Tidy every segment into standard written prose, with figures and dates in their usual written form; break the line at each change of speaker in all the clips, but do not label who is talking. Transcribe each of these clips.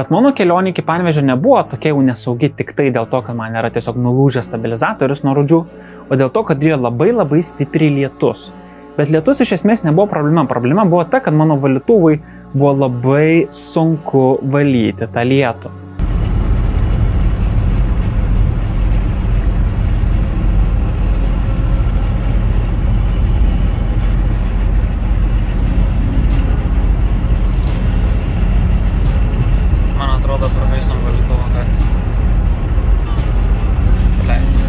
Bet mano kelionė iki Panevėžio nebuvo tokia jau nesaugi tik tai dėl to, kad man yra tiesiog nulūžęs stabilizatorius nuo rūdžių, o dėl to, kad ryjo labai stipriai lietus. Bet lietus iš esmės nebuvo problema. Problema buvo ta, kad mano valytuvui buvo labai sunku valyti tą lietų. Man atrodo, pravaisom valytuvą, kad paleidžiu.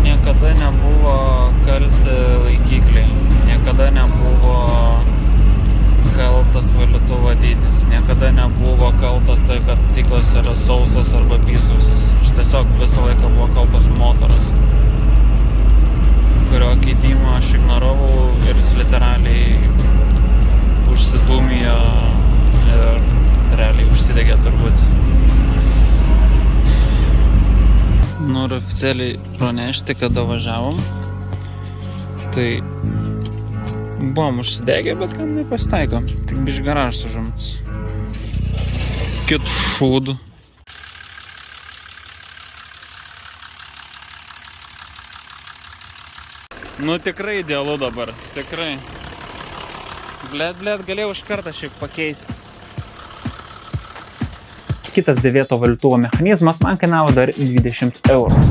Niekada nebuvo kalti laikikliai, niekada nebuvo kaltas valytuvo dydis, niekada nebuvo kaltas tai, kad stiklas yra sausas arba apysausis. Tiesiog visą laiką buvo kaltas motoras, kurio keitimo aš ignoravau ir jis literaliai užsidūmijo ir realiai užsidegė turbūt. Noriu oficialiai pranešti, kada važiavom. Tai buvom užsidegę, bet kam nepasitaiko. Tik biškį garažas užimtas. Kit šūdų. Nu tikrai idealu dabar, tikrai. Blet, galėjau iš karto šiaip pakeisti. Kitas dėvėto valytuvo mechanizmas man kainavo dar 20 eurų.